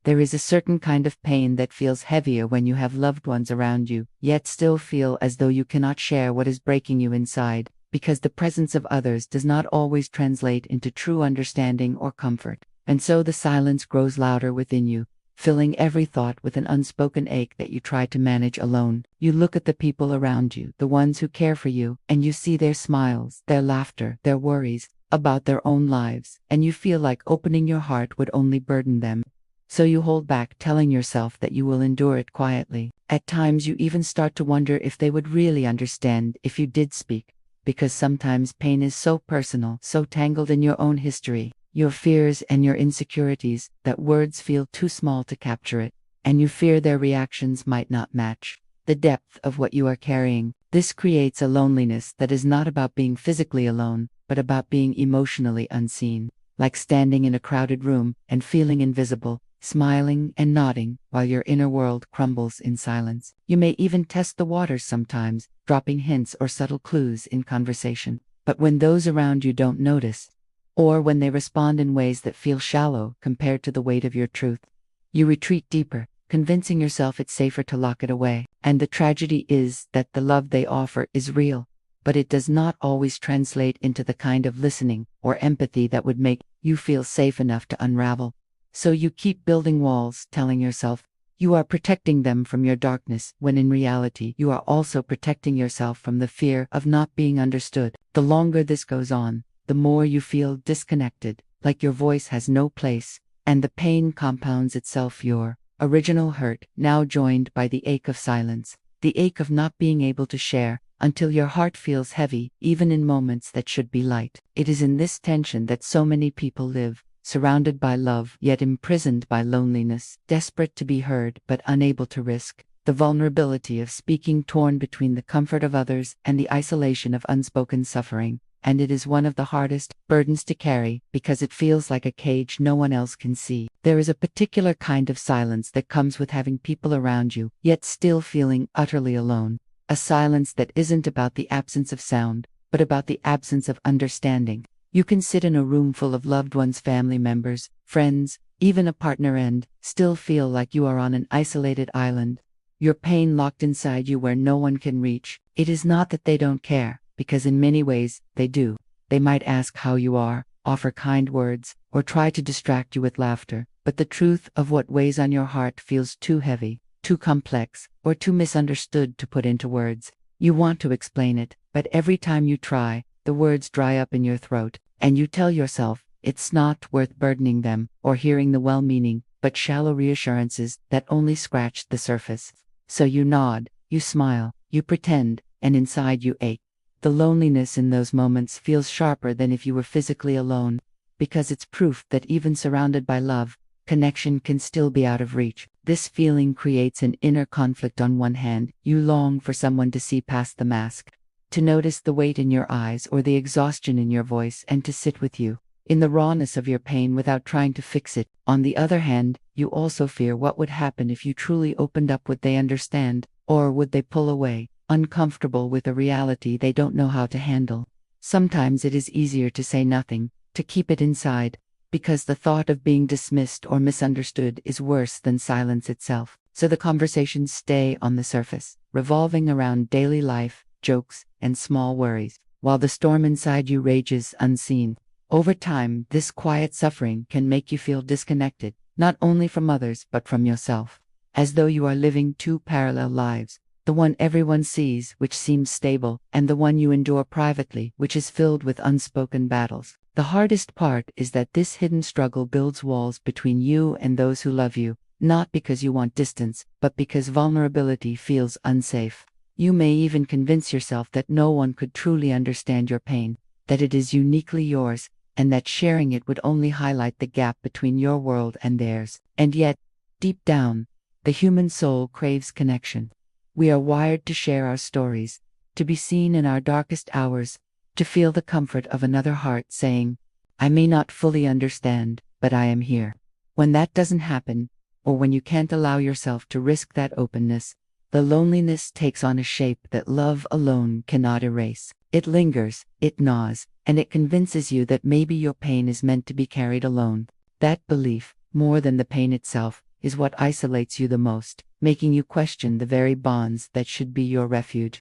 There is a certain kind of pain that feels heavier when you have loved ones around you, yet still feel as though you cannot share what is breaking you inside, because the presence of others does not always translate into true understanding or comfort. And so the silence grows louder within you, filling every thought with an unspoken ache that you try to manage alone. You look at the people around you, the ones who care for you, and you see their smiles, their laughter, their worries about their own lives, and you feel like opening your heart would only burden them. So you hold back, telling yourself that you will endure it quietly. At times you even start to wonder if they would really understand if you did speak, because sometimes pain is so personal, so tangled in your own history, your fears and your insecurities, that words feel too small to capture it, and you fear their reactions might not match the depth of what you are carrying. This creates a loneliness that is not about being physically alone, but about being emotionally unseen, like standing in a crowded room and feeling invisible, smiling and nodding while your inner world crumbles in silence. You may even test the waters sometimes, dropping hints or subtle clues in conversation. But when those around you don't notice, or when they respond in ways that feel shallow compared to the weight of your truth, you retreat deeper, convincing yourself it's safer to lock it away. And the tragedy is that the love they offer is real, but it does not always translate into the kind of listening or empathy that would make you feel safe enough to unravel. So you keep building walls, telling yourself you are protecting them from your darkness, when in reality you are also protecting yourself from the fear of not being understood. The longer this goes on, the more you feel disconnected, like your voice has no place, and the pain compounds itself. Your original hurt, now joined by the ache of silence, the ache of not being able to share, until your heart feels heavy, even in moments that should be light. It is in this tension that so many people live, surrounded by love, yet imprisoned by loneliness, desperate to be heard but unable to risk the vulnerability of speaking, torn between the comfort of others and the isolation of unspoken suffering. And it is one of the hardest burdens to carry, because it feels like a cage no one else can see. There is a particular kind of silence that comes with having people around you, yet still feeling utterly alone. A silence that isn't about the absence of sound, but about the absence of understanding. You can sit in a room full of loved ones, family members, friends, even a partner, and still feel like you are on an isolated island, your pain locked inside you where no one can reach. It is not that they don't care, because in many ways they do. They might ask how you are, offer kind words, or try to distract you with laughter, but the truth of what weighs on your heart feels too heavy, too complex, or too misunderstood to put into words. You want to explain it, but every time you try, the words dry up in your throat, and you tell yourself it's not worth burdening them or hearing the well-meaning but shallow reassurances that only scratch the surface. So you nod, you smile, you pretend, and inside you ache. The loneliness in those moments feels sharper than if you were physically alone, because it's proof that even surrounded by love, connection can still be out of reach. This feeling creates an inner conflict. On one hand, you long for someone to see past the mask, to notice the weight in your eyes or the exhaustion in your voice, and to sit with you in the rawness of your pain without trying to fix it. On the other hand, you also fear what would happen if you truly opened up. Would they understand, or would they pull away, uncomfortable with a reality they don't know how to handle? Sometimes it is easier to say nothing, to keep it inside, because the thought of being dismissed or misunderstood is worse than silence itself. So the conversations stay on the surface, revolving around daily life, jokes, and small worries, while the storm inside you rages unseen. Over time, this quiet suffering can make you feel disconnected, not only from others but from yourself, as though you are living two parallel lives, the one everyone sees, which seems stable, and the one you endure privately, which is filled with unspoken battles. The hardest part is that this hidden struggle builds walls between you and those who love you, not because you want distance, but because vulnerability feels unsafe. You may even convince yourself that no one could truly understand your pain, that it is uniquely yours, and that sharing it would only highlight the gap between your world and theirs. And yet, deep down, the human soul craves connection. We are wired to share our stories, to be seen in our darkest hours, to feel the comfort of another heart saying, "I may not fully understand, but I am here." When that doesn't happen, or when you can't allow yourself to risk that openness, the loneliness takes on a shape that love alone cannot erase. It lingers, it gnaws, and it convinces you that maybe your pain is meant to be carried alone. That belief, more than the pain itself, is what isolates you the most, making you question the very bonds that should be your refuge.